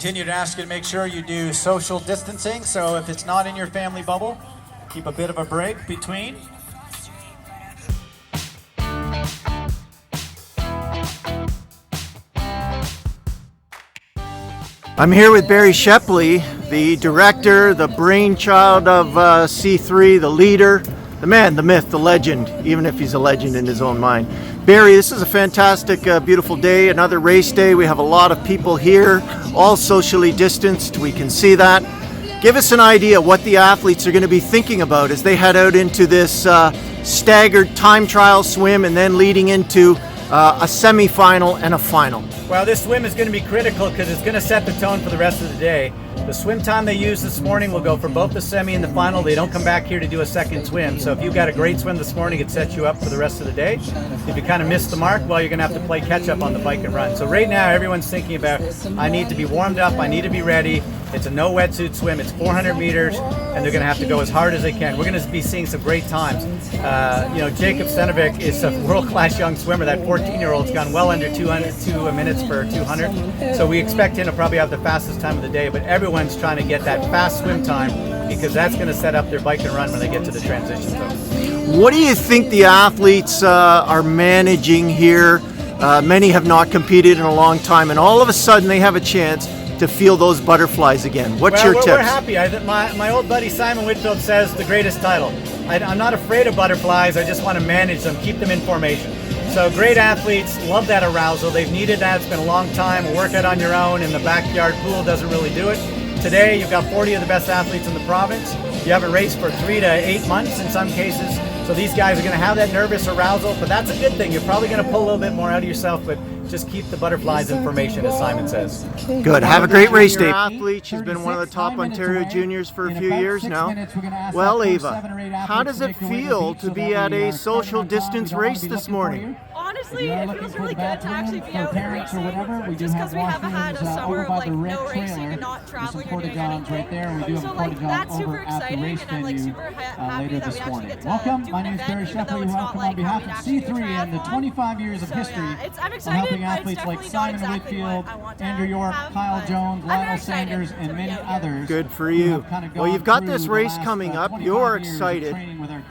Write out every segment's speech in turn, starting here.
continue to ask you to make sure you do social distancing. So if it's not in your family bubble, keep a bit of a break between. I'm here with Barry Shepley, the director, the brainchild of C3, the leader, the man, the myth, the legend, even if he's a legend in his own mind. Barry, this is a fantastic, beautiful day, another race day. We have a lot of people here, all socially distanced. We can see that. Give us an idea what the athletes are going to be thinking about as they head out into this staggered time trial swim and then leading into a semi-final and a final. Well, this swim is going to be critical because it's going to set the tone for the rest of the day. The swim time they use this morning will go for both the semi and the final. They don't come back here to do a second swim. So if you've got a great swim this morning, it sets you up for the rest of the day. If you kind of miss the mark, well, you're going to have to play catch up on the bike and run. So right now, everyone's thinking about, I need to be warmed up, I need to be ready. It's a no wetsuit swim, it's 400 meters, and they're going to have to go as hard as they can. We're going to be seeing some great times. Jacob Stenovic is a world-class young swimmer. That 14-year-old's gone well under 2 minutes for 200. So we expect him to probably have the fastest time of the day, but everyone's trying to get that fast swim time because that's going to set up their bike and run when they get to the transition zone. What do you think the athletes are managing here? Many have not competed in a long time, and all of a sudden they have a chance to feel those butterflies again. What's your tips? We're happy. My old buddy Simon Whitfield says the greatest title. I'm not afraid of butterflies. I just want to manage them, keep them in formation. So great athletes love that arousal. They've needed that. It's been a long time. A workout on your own in the backyard pool doesn't really do it. Today, you've got 40 of the best athletes in the province. You haven't raced for 3 to 8 months in some cases. So these guys are going to have that nervous arousal, but that's a good thing. You're probably going to pull a little bit more out of yourself, but just keep the butterflies in formation, as Simon says. Good. Have a great race day. Athlete, she's been one of the top Ontario juniors for a few years now. Well, Ava, how does it feel to be at a social distance race this morning? Honestly, it feels really good to actually be out racing, just because we haven't had a summer of like no racing and not traveling or doing anything. So like that's super exciting, and I'm like super happy that we actually get to do an event, even though it's not like how we'd actually do a triathlon. And the 25 years of history I'm excited, helping athletes like Simon Whitfield, Andrew York, Kyle Jones, Lionel Sanders, and many others. Good for you. Well, you've got this race coming up. You're excited.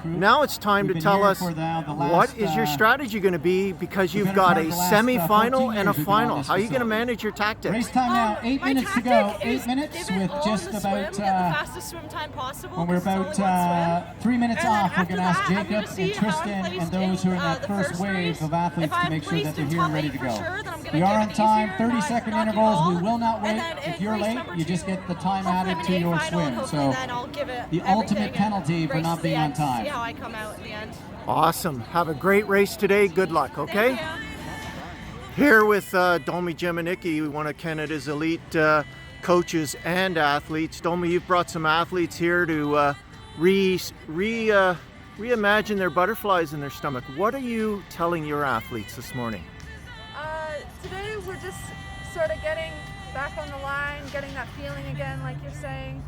Now it's time to tell us what is your strategy going to be, because you've got a semi-final and a final. How are you going to manage your tactics? Race time now, 8 minutes to go. 8 minutes with just about the fastest swim time possible. When we're about 3 minutes off, we're going to ask Jacob and Tristan and those who are in that first wave of athletes to make sure that they're here and ready to go. We are on time, 30-second intervals. We will not wait. If you're late, you just get the time added to your swim. So the ultimate penalty for not being on time. See how I come out at the end. Awesome. Have a great race today. Good luck, okay? Here with Domi Jemanicki, one of Canada's elite coaches and athletes. Domi, you've brought some athletes here to reimagine their butterflies in their stomach. What are you telling your athletes this morning? Today we're just sort of getting back on the line, getting that feeling again, like you're saying.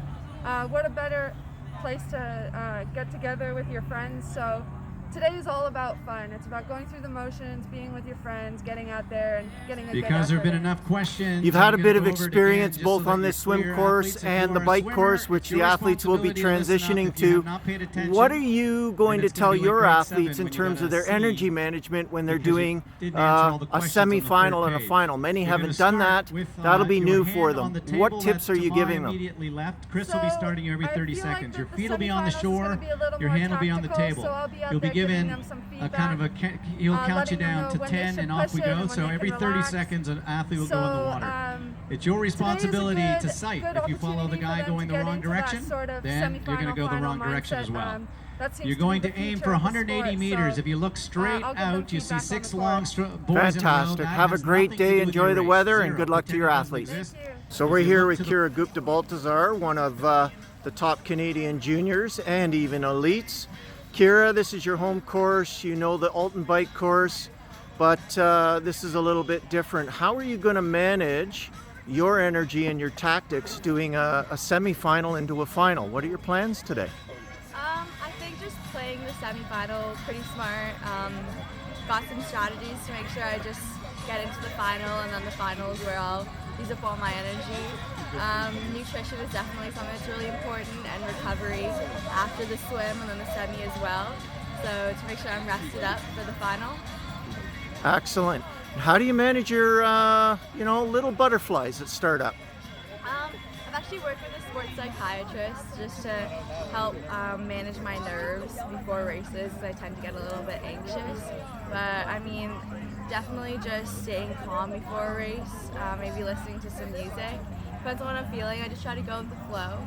What a better place to get together with your friends. So today is all about fun. It's about going through the motions, being with your friends, getting out there and getting a good effort. Because there have been enough questions. You've had a bit of experience both on this swim course and the bike course, which the athletes will be transitioning to. What are you going to tell your athletes in terms of their energy management when they're doing a semi-final and a final? Many haven't done that. That'll be new for them. What tips are you giving them? Immediately left. Chris will be starting you every 30 seconds. Your feet will be on the shore, your hand will be on the table. You'll be given a kind of he'll count you down to 10 and off we go. So every 30 seconds an athlete will go in the water. It's your responsibility to sight. If you follow the guy going the wrong direction, then you're going to go the wrong direction as well. You're going to aim for 180 meters. If you look straight out, you see 6 long boys in a row. Fantastic. Have a great day. Enjoy the weather and good luck to your athletes. So we're here with Kira Gupta-Baltazar, one of the top Canadian juniors and even elites. Kira, this is your home course. You know the Alton bike course, but this is a little bit different. How are you going to manage your energy and your tactics doing a semi-final into a final? What are your plans today? I think just playing the semi-final pretty smart. Got some strategies to make sure I just get into the final, and then the finals where I'll use up all my energy. Nutrition is definitely something that's really important, and recovery after the swim and then the semi as well. So to make sure I'm rested up for the final. Excellent. How do you manage your, little butterflies that start up? I've actually worked with a sports psychiatrist just to help manage my nerves before races, because I tend to get a little bit anxious. But I mean, definitely just staying calm before a race, maybe listening to some music. Depends on what I'm feeling. I just try to go with the flow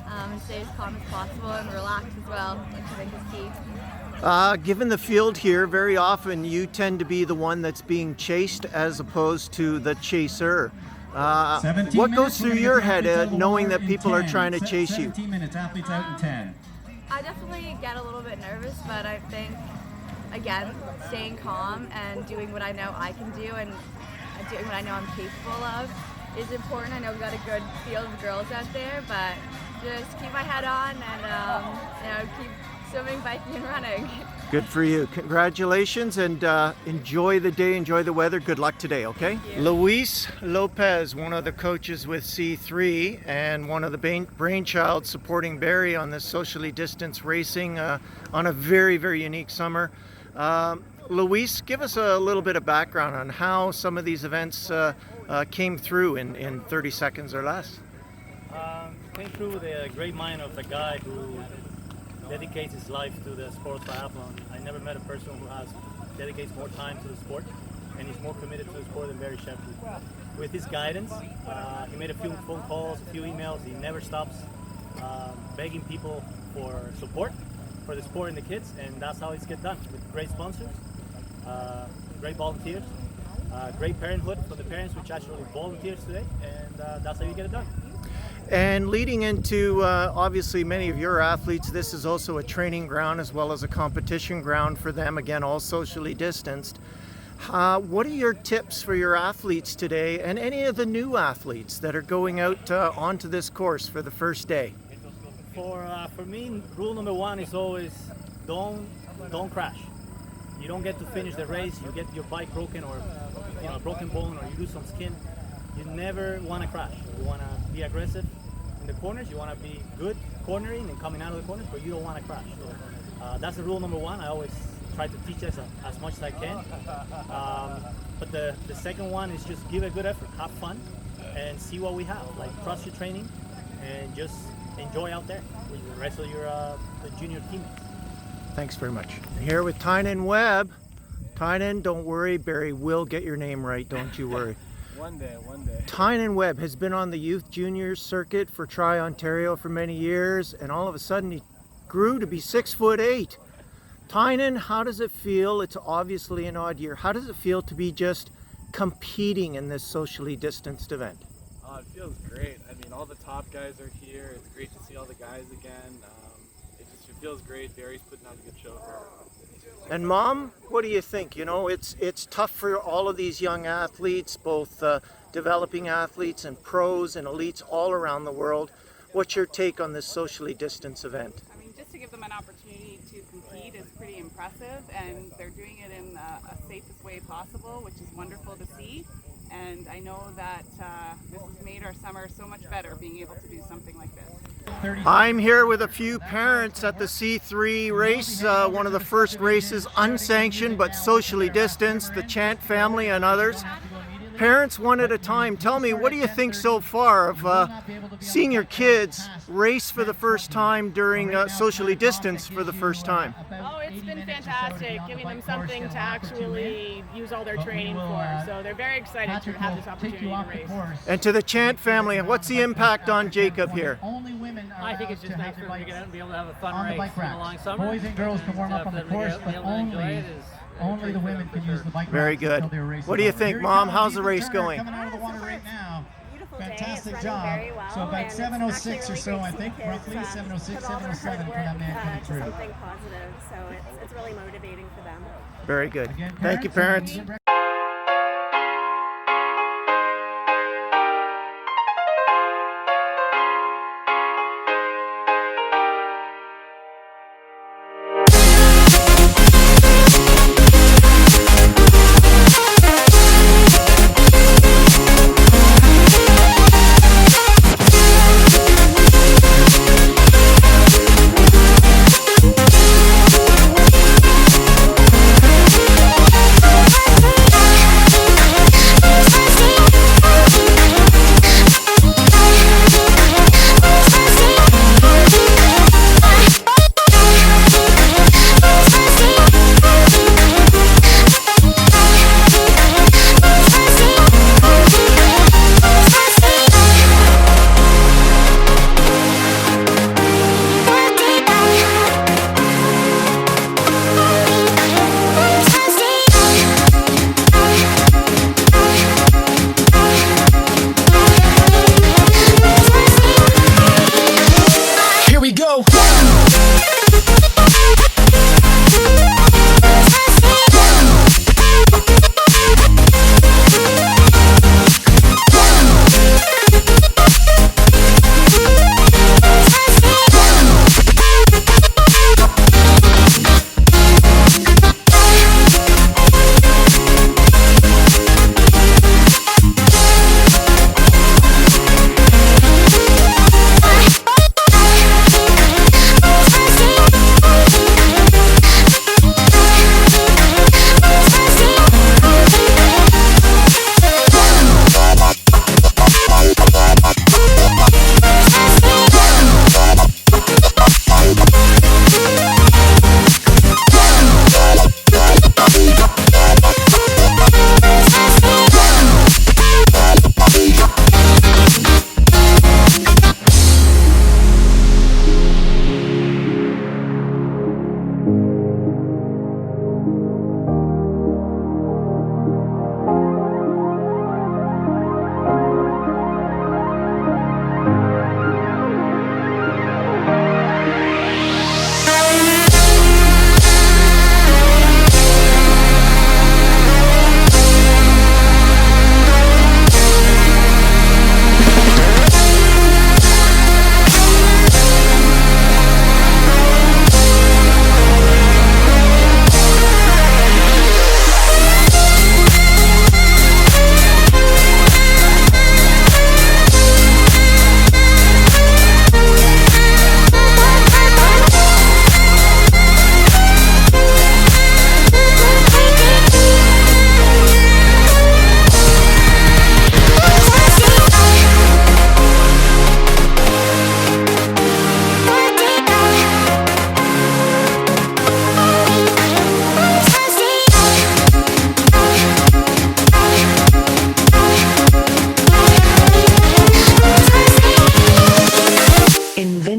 and stay as calm as possible and relax as well, which I think is key. Given the field here, very often you tend to be the one that's being chased as opposed to the chaser. What goes through your head knowing that people are trying to chase you? 17 minutes, athletes out in 10. I definitely get a little bit nervous, but I think, again, staying calm and doing what I know I can do and doing what I know I'm capable of is important. I know we've got a good field of girls out there, but just keep my head on and keep swimming, biking, and running. Good for you. Congratulations, and enjoy the day, enjoy the weather. Good luck today, okay? Luis Lopez, one of the coaches with C3 and one of the brainchild supporting Barry on this socially distanced racing on a very, very unique summer. Luis, give us a little bit of background on how some of these events came through in 30 seconds or less. Came through the great mind of a guy who dedicates his life to the sport of triathlon. I never met a person who dedicates more time to the sport and is more committed to the sport than Barry Shepley. With his guidance, he made a few phone calls, a few emails. He never stops begging people for support for the sport and the kids, and that's how it's get done, with great sponsors, great volunteers, great parenthood for the parents, which actually volunteers today, and that's how you get it done. And leading into obviously many of your athletes, this is also a training ground as well as a competition ground for them, again all socially distanced. What are your tips for your athletes today and any of the new athletes that are going out onto this course for the first day? For me, rule number one is always don't crash. You don't get to finish the race, you get your bike broken or a broken bone or you lose some skin. You never want to crash. You want to be aggressive in the corners. You want to be good cornering and coming out of the corners, but you don't want to crash. So that's the rule number one. I always try to teach us as much as I can. But the second one is just give a good effort, have fun, and see what we have. Like trust your training and just enjoy out there with the rest of your the junior teammates. Thanks very much. Here with Tynan Webb. Tynan, don't worry, Barry will get your name right. Don't you worry. One day. Tynan Webb has been on the youth juniors circuit for Tri Ontario for many years, and all of a sudden he grew to be 6'8". Tynan, how does it feel? It's obviously an odd year. How does it feel to be just competing in this socially distanced event? It feels great. I mean, all the top guys are here. It's great to see all the guys again. It feels great. Barry's putting on a good show for everyone. And Mom, what do you think? You know, it's tough for all of these young athletes, both developing athletes and pros and elites all around the world. What's your take on this socially distanced event? I mean, just to give them an opportunity to compete is pretty impressive, and they're doing it in a safest way possible, which is wonderful to see. And I know that this has made our summer so much better, being able to do something like this. I'm here with a few parents at the C3 race, one of the first races unsanctioned but socially distanced, the Chant family and others. Parents, one at a time, tell me, what do you think so far of seeing your kids race for the first time during socially distanced for the first time? Oh, it's been fantastic, giving them something to actually use all their training for. So they're very excited to have this opportunity to race. And to the Chant family, what's the impact on Jacob here? I think it's just nice for them to get out and be able to have a fun race in the long summer. Boys and girls can warm up on the course, but only the women can use the bike. Very good. What do you think, Mom? How's the race going? Coming out of the water right now. Beautiful Fantastic day. job. Very well, So about 7:06 or so, I think, kids, roughly 7:06, put all their 7:07 for hard that man work, coming to through. something positive. So it's really motivating for them. Very good. Again, Thank you, parents.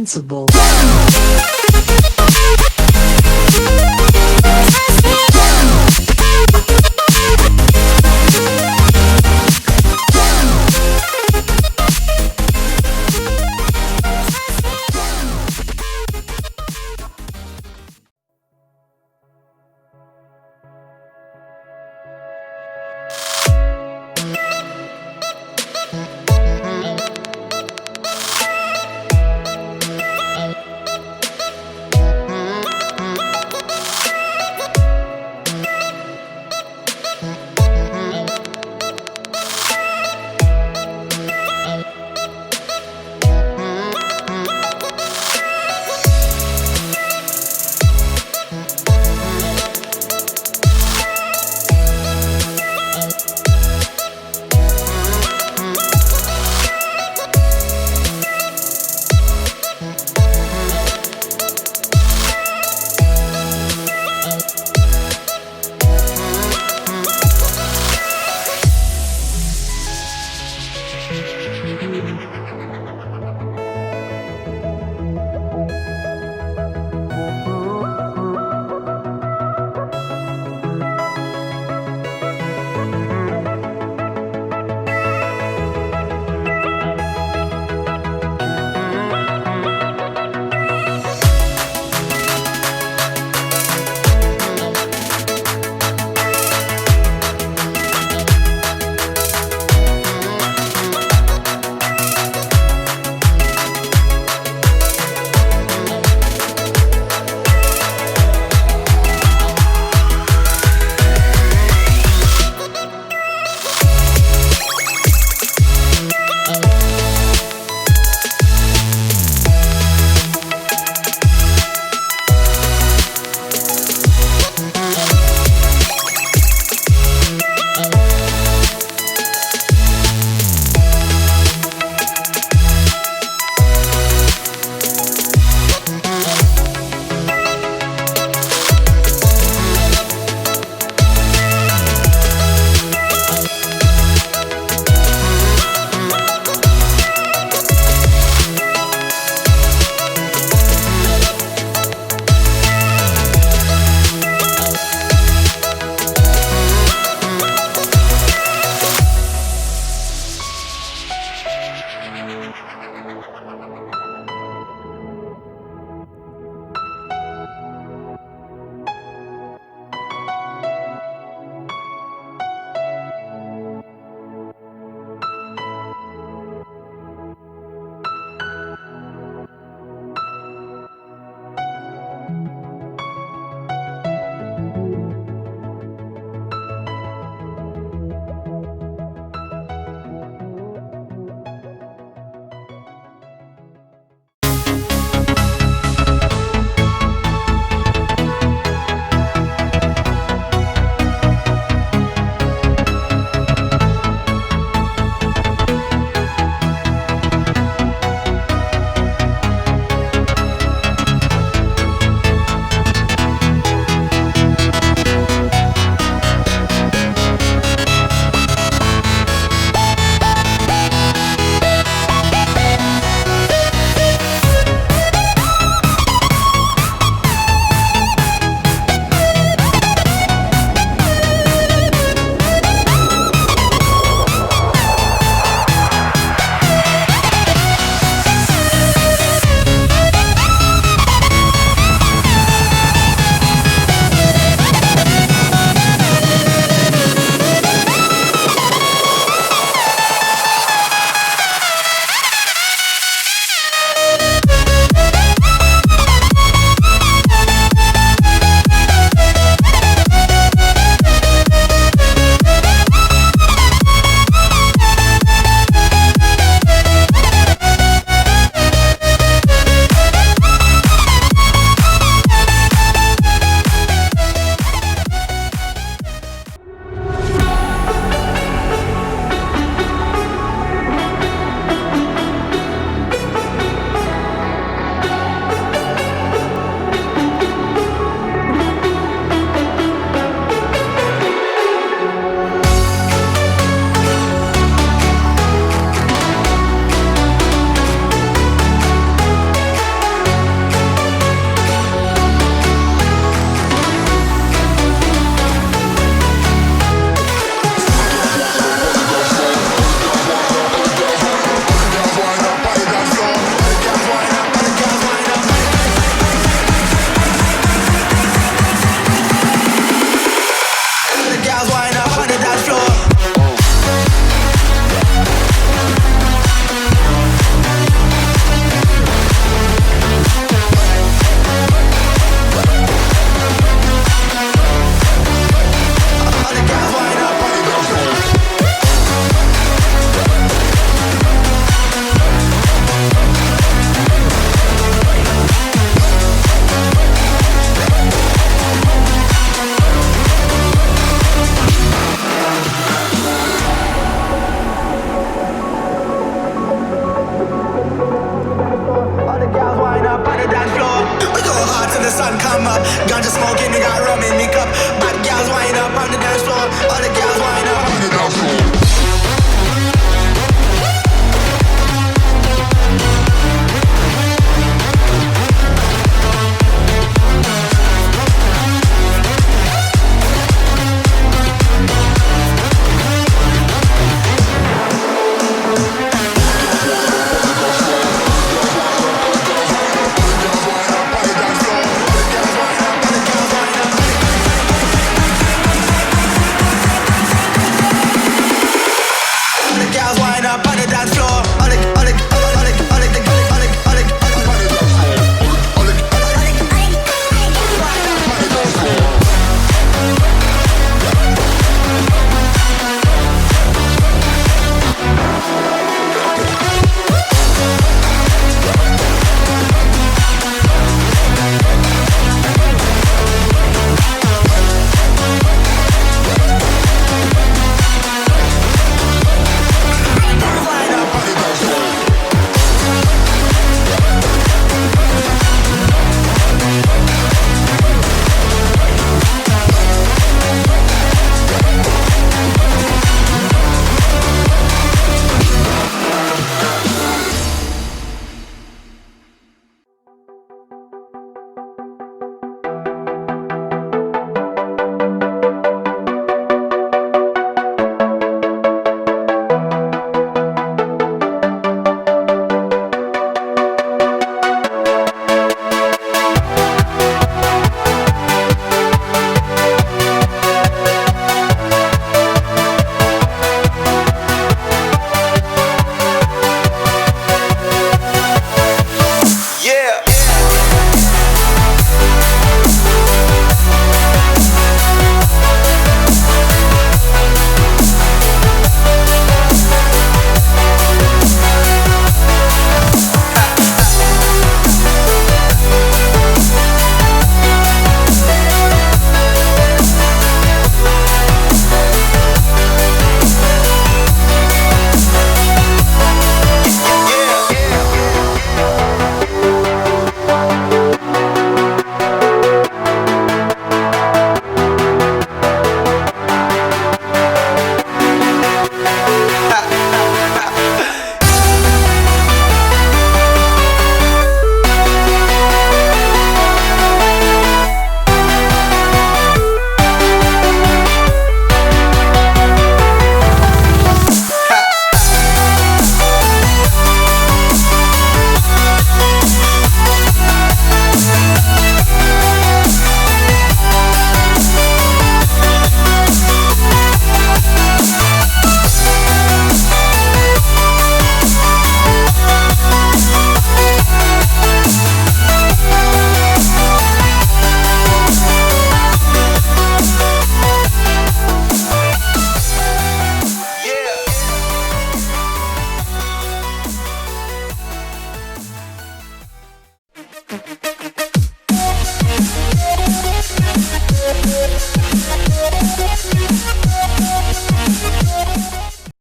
Invincible. ganja smoking, we got rum in me.